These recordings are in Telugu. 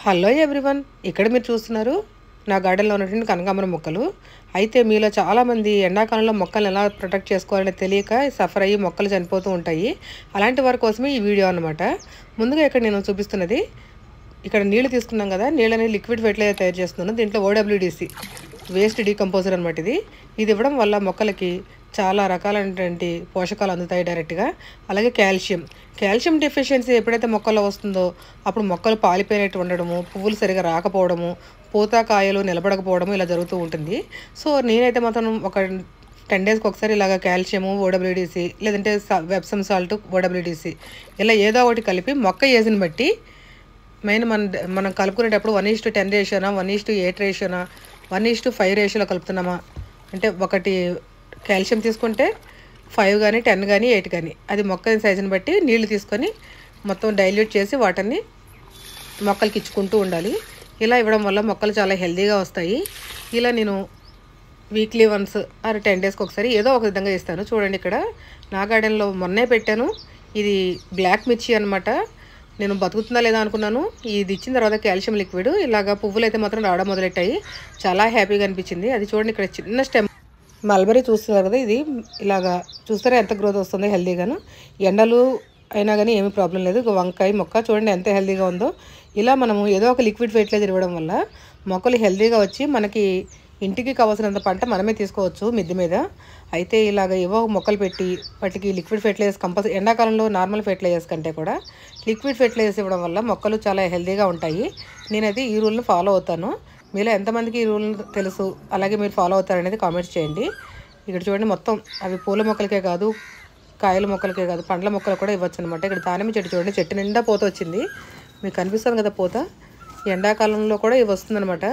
హలో ఎవ్రీవన్, ఇక్కడ మీరు చూస్తున్నారు నా గార్డెన్లో ఉన్నటువంటి కనకాంబరం మొక్కలు. అయితే మీలో చాలామంది ఎండాకాలంలో మొక్కలను ఎలా ప్రొటెక్ట్ చేసుకోవాలని తెలియక సఫర్ అయ్యి మొక్కలు చనిపోతూ ఉంటాయి. అలాంటి వారి కోసమే ఈ వీడియో అనమాట. ముందుగా ఇక్కడ నేను చూపిస్తున్నది, ఇక్కడ నీళ్లు తీసుకున్నాం కదా, నీళ్ళని లిక్విడ్ ఫెర్టిలైజర్ తయారు చేస్తున్నాను. దీంట్లో OWDC వేస్ట్ డీకంపోజర్ అనమాట. ఇది ఇవ్వడం వల్ల మొక్కలకి చాలా రకాలైనటువంటి పోషకాలు అందుతాయి డైరెక్ట్గా. అలాగే కాల్షియం డెఫిషియన్సీ ఎప్పుడైతే మొక్కల్లో వస్తుందో అప్పుడు మొక్కలు పాలిపోయినట్టు ఉండడము, పువ్వులు సరిగా రాకపోవడము, పూత కాయలు నిలబడకపోవడము ఇలా జరుగుతూ ఉంటుంది. సో నేనైతే మాత్రం ఒక 10 డేస్కి ఒకసారి ఇలాగ కాల్షియము, OWDC లేదంటే వెప్సమ్ సాల్ట్, OWDC ఇలా ఏదో ఒకటి కలిపి మొక్క ఏజ్ని బట్టి మెయిన్ మనం కలుపుకునేటప్పుడు 1:10 రేషియోనా, 1:8 రేషియోనా, 1:5 రేషియోలో కలుపుతున్నామా అంటే, ఒకటి కాల్షియం తీసుకుంటే 5 కానీ 10 కానీ 8 కానీ అది మొక్క సైజుని బట్టి నీళ్లు తీసుకొని మొత్తం డైల్యూట్ చేసి వాటర్ని మొక్కలకి ఇచ్చుకుంటూ ఉండాలి. ఇలా ఇవ్వడం వల్ల మొక్కలు చాలా హెల్తీగా వస్తాయి. ఇలా నేను వీక్లీ వన్స్ ఆర్ 10 డేస్కి ఒకసారి ఏదో ఒక విధంగా ఇస్తాను. చూడండి, ఇక్కడ నా గార్డెన్లో మొన్నే పెట్టాను. ఇది బ్లాక్ మిర్చి అనమాట. నేను బతుకుతుందా లేదా అనుకున్నాను. ఇది ఇచ్చిన తర్వాత కాల్షియం లిక్విడ్ ఇలాగ పువ్వులు అయితే మాత్రం రావడం మొదలెట్టాయి. చాలా హ్యాపీగా అనిపించింది. అది చూడండి, ఇక్కడ చిన్న స్టెమ్ మల్బరీ చూస్తున్నారు కదా, ఇది ఇలాగా చూస్తారా ఎంత గ్రోత్ వస్తుందో హెల్తీగాను. ఎండలు అయినా కానీ ఏమీ ప్రాబ్లం లేదు. వంకాయ మొక్క చూడండి ఎంత హెల్తీగా ఉందో. ఇలా మనము ఏదో ఒక లిక్విడ్ ఫెర్టిలైజర్ ఇవ్వడం వల్ల మొక్కలు హెల్తీగా వచ్చి మనకి ఇంటికి కావాల్సినంత పంట మనమే తీసుకోవచ్చు మిద్దె మీద. అయితే ఇలాగ ఏవో మొక్కలు పెట్టి వాటికి లిక్విడ్ ఫెర్టిలైజర్స్ కంపల్సరీ, ఎండాకాలంలో నార్మల్ ఫెర్టిలైజర్స్ కంటే కూడా లిక్విడ్ ఫెర్టిలైజర్స్ ఇవ్వడం వల్ల మొక్కలు చాలా హెల్తీగా ఉంటాయి. నేనైతే ఈ రూల్ని ఫాలో అవుతాను. మీలో ఎంతమందికి ఈ రూల్ తెలుసు, అలాగే మీరు ఫాలో అవుతారనేది కామెంట్స్ చేయండి. ఇక్కడ చూడండి, మొత్తం అవి పూల మొక్కలకే కాదు, కాయల మొక్కలకే కాదు, పండ్ల మొక్కలు కూడా ఇవ్వచ్చు అనమాట. ఇక్కడ దానిమ్మ చెట్టు చూడండి, చెట్టు నిండా పూత వచ్చింది. మీకు కనిపిస్తుంది కదా పూత. ఎండాకాలంలో కూడా ఇవి వస్తుందన్నమాట.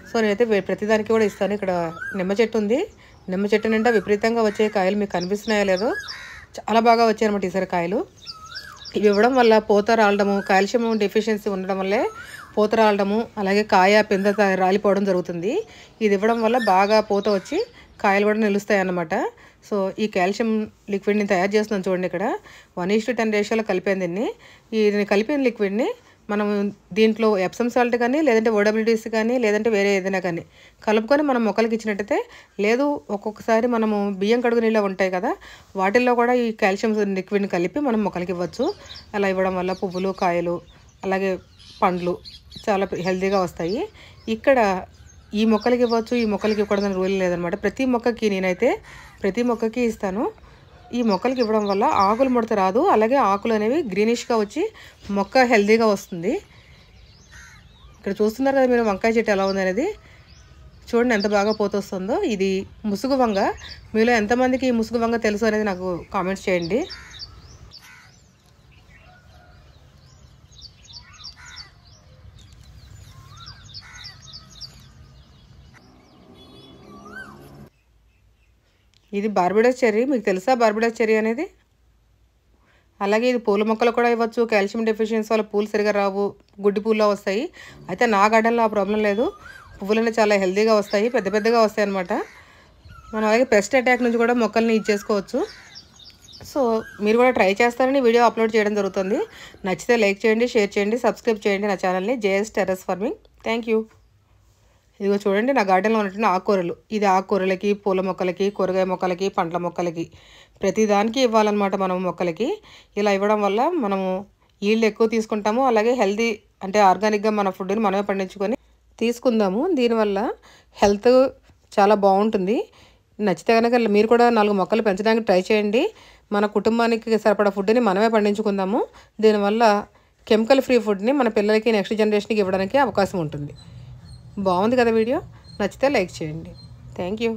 సో నేనైతే ప్రతిదానికి కూడా ఇస్తాను. ఇక్కడ నిమ్మ చెట్టు ఉంది. నిమ్మ చెట్టు నిండా విపరీతంగా వచ్చే కాయలు మీకు కనిపిస్తున్నాయో లేదో, చాలా బాగా వచ్చాయి అనమాట ఈసారి కాయలు. ఇవి ఇవ్వడం వల్ల పూత రాలడము, కాల్షియం డెఫిషియన్సీ ఉండడం వల్లే పూత రాలడము, అలాగే కాయ పింద రాలిపోవడం జరుగుతుంది. ఇది ఇవ్వడం వల్ల బాగా పూత వచ్చి కాయలు కూడా నిలుస్తాయి అన్నమాట. సో ఈ కాల్షియం లిక్విడ్ని తయారు చేస్తున్నాను చూడండి. ఇక్కడ 1:10 రేషియోలో కలిపాను దీన్ని. దీన్ని కలిపిన లిక్విడ్ని మనం దీంట్లో ఎప్సమ్ సాల్ట్ కానీ, లేదంటే OWDC కానీ, లేదంటే వేరే ఏదైనా కానీ కలుపుకొని మనం మొక్కలకి ఇచ్చినట్టయితే, లేదు ఒక్కొక్కసారి మనము బియ్యం కడుగు నీళ్ళు ఉంటాయి కదా, వాటిల్లో కూడా ఈ కాల్షియం లిక్విడ్ని కలిపి మనం మొక్కలకి ఇవ్వచ్చు. అలా ఇవ్వడం వల్ల పువ్వులు, కాయలు, అలాగే పండ్లు చాలా హెల్తీగా వస్తాయి. ఇక్కడ ఈ మొక్కలకి ఇవ్వచ్చు, ఈ మొక్కలకి ఇవ్వకూడదని రూల్ లేదనమాట. ప్రతి మొక్కకి ఇస్తాను. ఈ మొక్కలకి ఇవ్వడం వల్ల ఆకులు ముడత రాదు, అలాగే ఆకులు అనేవి గ్రీనిష్గా వచ్చి మొక్క హెల్తీగా వస్తుంది. ఇక్కడ చూస్తున్నారు కదా మీరు వంకాయ చెట్టు ఎలా ఉంది అనేది. చూడండి ఎంత బాగా పోతొస్తుందో. ఇది ముసుగు వంగ. మీలో ఎంతమందికి ఈ ముసుగు వంగ తెలుసు అనేది నాకు కామెంట్స్ చేయండి. ఇది బార్బడోస్ చెర్రీ. మీకు తెలుసా బార్బడోస్ చెర్రీ అనేది? అలాగే ఇది పూల మొక్కలు కూడా ఇవ్వచ్చు. కాల్షియం డెఫిషియన్సీ వల్ల పూలు సరిగా రావు, గుడ్డి పూల్లో వస్తాయి. అయితే నా గార్డెన్లో ఆ ప్రాబ్లం లేదు. పువ్వులన్నీ చాలా హెల్తీగా వస్తాయి, పెద్ద పెద్దగా వస్తాయి అన్నమాట. మనం అలాగే పెస్ట్ అటాక్ నుంచి కూడా మొక్కల్ని ఇచ్చేసుకోవచ్చు. సో మీరు కూడా ట్రై చేస్తారని వీడియో అప్లోడ్ చేయడం జరుగుతుంది. నచ్చితే లైక్ చేయండి, షేర్ చేయండి, సబ్స్క్రైబ్ చేయండి నా ఛానల్ని, JS terrace farming. Thank you. ఇదిగో చూడండి, నా గార్డెన్లో ఉన్నటువంటి ఆకుకూరలు. ఇది ఆకుకూరలకి, పూల మొక్కలకి, కూరగాయ మొక్కలకి, పండ్ల మొక్కలకి ప్రతిదానికి ఇవ్వాలన్నమాట మనం మొక్కలకి. ఇలా ఇవ్వడం వల్ల మనము ఈల్డ్ ఎక్కువ తీసుకుంటాము, అలాగే హెల్తీ అంటే ఆర్గానిక్గా మన ఫుడ్ని మనమే పండించుకొని తీసుకుందాము. దీనివల్ల హెల్త్ చాలా బాగుంటుంది. నచ్చితే కనుక మీరు కూడా 4 మొక్కలు పెంచడానికి ట్రై చేయండి. మన కుటుంబానికి సరిపడా ఫుడ్ని మనమే పండించుకుందాము. దీనివల్ల కెమికల్ ఫ్రీ ఫుడ్ని మన పిల్లలకి, నెక్స్ట్ జనరేషన్కి ఇవ్వడానికి అవకాశం ఉంటుంది. బాగుంది కదా వీడియో? నచ్చితే లైక్ చేయండి. Thank you.